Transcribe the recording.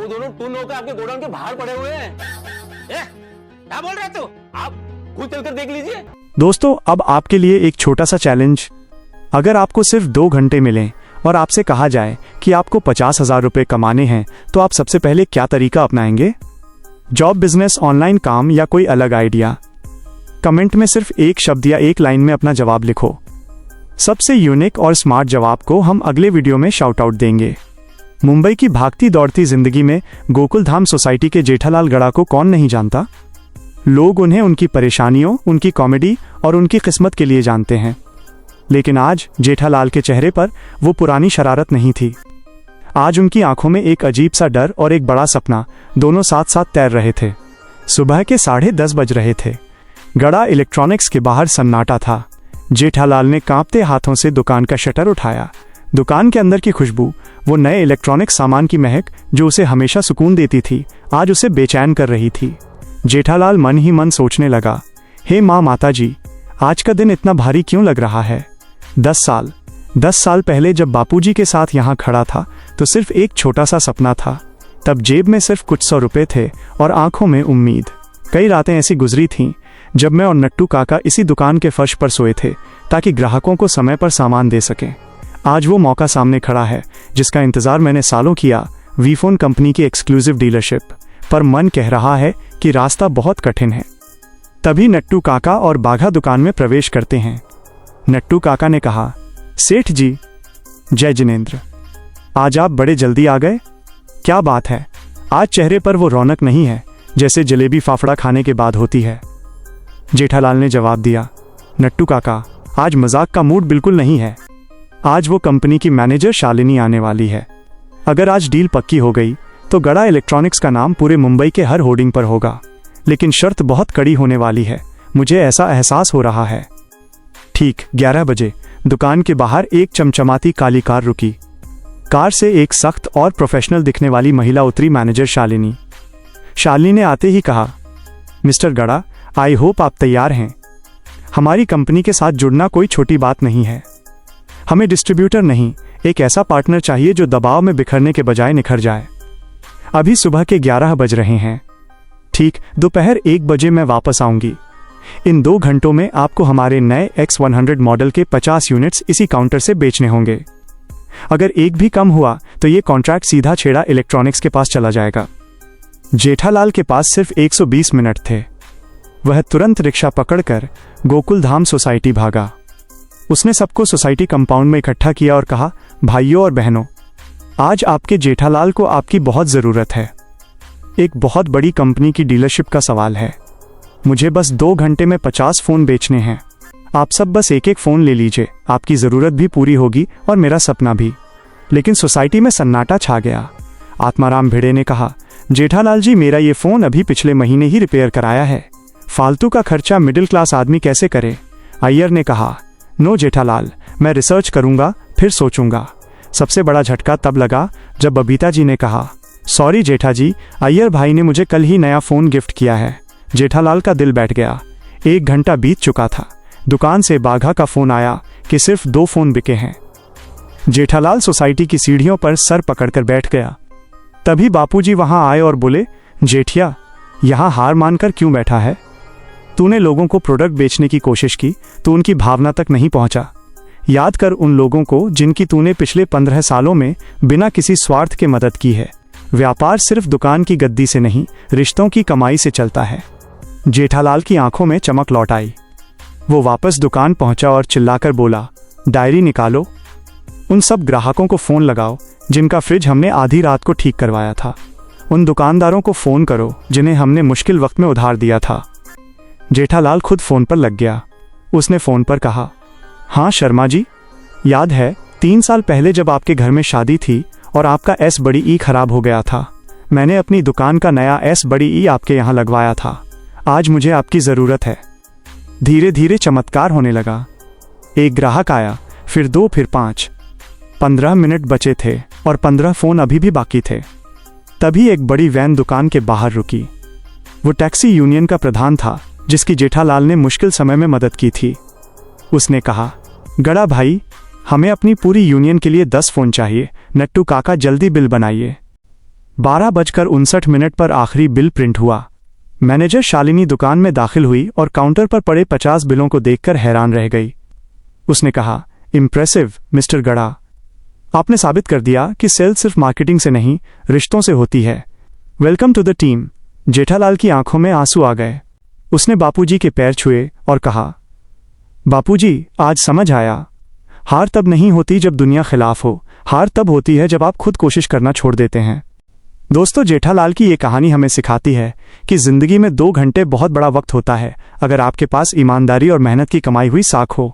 दोनों टून होकर आपके गोडाउन के बाहर पड़े हुए हैं। क्या बोल रहे तू? आप खुद चलकर देख लीजिए। दोस्तों, अब आपके लिए एक छोटा सा चैलेंज। अगर आपको सिर्फ 2 घंटे मिलें और आपसे कहा जाए कि आपको 50,000 रुपये कमाने हैं, तो आप सबसे पहले क्या तरीका अपनाएंगे? जॉब, बिजनेस, ऑनलाइन काम या कोई अलग आइडिया? कमेंट में सिर्फ एक शब्द या एक लाइन में अपना जवाब लिखो। सबसे यूनिक और स्मार्ट जवाब को हम अगले वीडियो में शाउट आउट देंगे। मुंबई की भागती दौड़ती जिंदगी में गोकुल धाम सोसाइटी के जेठालाल गड़ा को कौन नहीं जानता। लोग उन्हें उनकी परेशानियों, उनकी कॉमेडी और उनकी किस्मत के लिए जानते हैं। लेकिन आज जेठालाल के चेहरे पर वो पुरानी शरारत नहीं थी। आज उनकी आंखों में एक अजीब सा डर और एक बड़ा सपना दोनों साथ साथ तैर रहे थे। सुबह के 10:30 बज रहे थे। गड़ा इलेक्ट्रॉनिक्स के बाहर सन्नाटा था। जेठालाल ने कांपते हाथों से दुकान का शटर उठाया। दुकान के अंदर की खुशबू, वो नए इलेक्ट्रॉनिक सामान की महक जो उसे हमेशा सुकून देती थी, आज उसे बेचैन कर रही थी। जेठालाल मन ही मन सोचने लगा, हे माँ माताजी, आज का दिन इतना भारी क्यों लग रहा है। 10 साल पहले जब बापूजी के साथ यहाँ खड़ा था तो सिर्फ एक छोटा सा सपना था। तब जेब में सिर्फ कुछ 100 रुपए थे और आंखों में उम्मीद। कई रातें ऐसी गुजरी थीं जब मैं और नट्टू काका इसी दुकान के फर्श पर सोए थे ताकि ग्राहकों को समय पर सामान दे सकें। आज वो मौका सामने खड़ा है जिसका इंतजार मैंने सालों किया, वीफोन कंपनी की एक्सक्लूसिव डीलरशिप। पर मन कह रहा है कि रास्ता बहुत कठिन है। तभी नट्टू काका और बाघा दुकान में प्रवेश करते हैं। नट्टू काका ने कहा, सेठ जी, जय जिनेंद्र, आज आप बड़े जल्दी आ गए। क्या बात है, आज चेहरे पर वो रौनक नहीं है जैसे जलेबी फाफड़ा खाने के बाद होती है। जेठालाल ने जवाब दिया, नट्टू काका, आज मजाक का मूड बिल्कुल नहीं है। आज वो कंपनी की मैनेजर शालिनी आने वाली है। अगर आज डील पक्की हो गई तो गड़ा इलेक्ट्रॉनिक्स का नाम पूरे मुंबई के हर होर्डिंग पर होगा। लेकिन शर्त बहुत कड़ी होने वाली है, मुझे ऐसा एहसास हो रहा है। ठीक 11 बजे दुकान के बाहर एक चमचमाती काली कार रुकी। कार से एक सख्त और प्रोफेशनल दिखने वाली महिला उतरी, मैनेजर शालिनी। शालिनी ने आते ही कहा, मिस्टर गड़ा, आई होप आप तैयार हैं। हमारी कंपनी के साथ जुड़ना कोई छोटी बात नहीं है। हमें डिस्ट्रीब्यूटर नहीं, एक ऐसा पार्टनर चाहिए जो दबाव में बिखरने के बजाय निखर जाए। अभी सुबह के 11 बज रहे हैं। ठीक दोपहर 1 बजे मैं वापस आऊंगी। इन 2 घंटों में आपको हमारे नए X100 मॉडल के 50 यूनिट्स इसी काउंटर से बेचने होंगे। अगर एक भी कम हुआ तो ये कॉन्ट्रैक्ट सीधा छेड़ा इलेक्ट्रॉनिक्स के पास चला जाएगा। जेठालाल के पास सिर्फ 120 मिनट थे। वह तुरंत रिक्शा पकड़कर गोकुल धाम सोसाइटी भागा। उसने सबको सोसाइटी कंपाउंड में इकट्ठा किया और कहा, भाइयों और बहनों, आज आपके जेठालाल को आपकी बहुत ज़रूरत है। एक बहुत बड़ी कंपनी की डीलरशिप का सवाल है। मुझे बस 2 घंटे में 50 फ़ोन बेचने हैं। आप सब बस एक एक फ़ोन ले लीजिए, आपकी ज़रूरत भी पूरी होगी और मेरा सपना भी। लेकिन सोसाइटी में सन्नाटा छा गया। आत्माराम भिड़े ने कहा, जेठालाल जी, मेरा ये फ़ोन अभी पिछले महीने ही रिपेयर कराया है। फालतू का खर्चा मिडिल क्लास आदमी कैसे करे। अय्यर ने कहा, नो जेठालाल, मैं रिसर्च करूंगा, फिर सोचूंगा। सबसे बड़ा झटका तब लगा जब बबीता जी ने कहा, सॉरी जेठा जी, अय्यर भाई ने मुझे कल ही नया फ़ोन गिफ्ट किया है। जेठालाल का दिल बैठ गया। 1 घंटा बीत चुका था। दुकान से बाघा का फ़ोन आया कि सिर्फ 2 फ़ोन बिके हैं। जेठालाल सोसाइटी की सीढ़ियों पर सर पकड़कर बैठ गया। तभी बापूजी वहां आए और बोले, जेठिया, यहाँ हार मानकर क्यों बैठा है। तूने लोगों को प्रोडक्ट बेचने की कोशिश की तो उनकी भावना तक नहीं पहुंचा। याद कर उन लोगों को जिनकी तूने पिछले 15 सालों में बिना किसी स्वार्थ के मदद की है। व्यापार सिर्फ दुकान की गद्दी से नहीं, रिश्तों की कमाई से चलता है। जेठालाल की आंखों में चमक लौट आई। वो वापस दुकान पहुंचा और चिल्लाकर बोला, डायरी निकालो। उन सब ग्राहकों को फ़ोन लगाओ जिनका फ्रिज हमने आधी रात को ठीक करवाया था। उन दुकानदारों को फ़ोन करो जिन्हें हमने मुश्किल वक्त में उधार दिया था। जेठालाल खुद फ़ोन पर लग गया। उसने फ़ोन पर कहा, हाँ शर्मा जी, याद है 3 साल पहले जब आपके घर में शादी थी और आपका S/E खराब हो गया था। मैंने अपनी दुकान का नया S/E आपके यहाँ लगवाया था। आज मुझे आपकी ज़रूरत है। धीरे धीरे चमत्कार होने लगा। एक ग्राहक आया, फिर 2, फिर 5। 15 मिनट बचे थे और 15 फ़ोन अभी भी बाकी थे। तभी एक बड़ी वैन दुकान के बाहर रुकी। वो टैक्सी यूनियन का प्रधान था जिसकी जेठालाल ने मुश्किल समय में मदद की थी। उसने कहा, गड़ा भाई, हमें अपनी पूरी यूनियन के लिए 10 फ़ोन चाहिए। नट्टू काका, जल्दी बिल बनाइए। 12:59 पर आखिरी बिल प्रिंट हुआ। मैनेजर शालिनी दुकान में दाखिल हुई और काउंटर पर पड़े 50 बिलों को देखकर हैरान रह गई। उसने कहा, इम्प्रेसिव मिस्टर गड़ा, आपने साबित कर दिया कि सेल्स सिर्फ मार्केटिंग से नहीं, रिश्तों से होती है। Welcome to the team. Jethalal की आंखों में आंसू आ गए। उसने बापूजी के पैर छुए और कहा, बापूजी, आज समझ आया, हार तब नहीं होती जब दुनिया खिलाफ हो, हार तब होती है जब आप खुद कोशिश करना छोड़ देते हैं। दोस्तों, जेठालाल की ये कहानी हमें सिखाती है कि जिंदगी में 2 घंटे बहुत बड़ा वक्त होता है, अगर आपके पास ईमानदारी और मेहनत की कमाई हुई साख हो।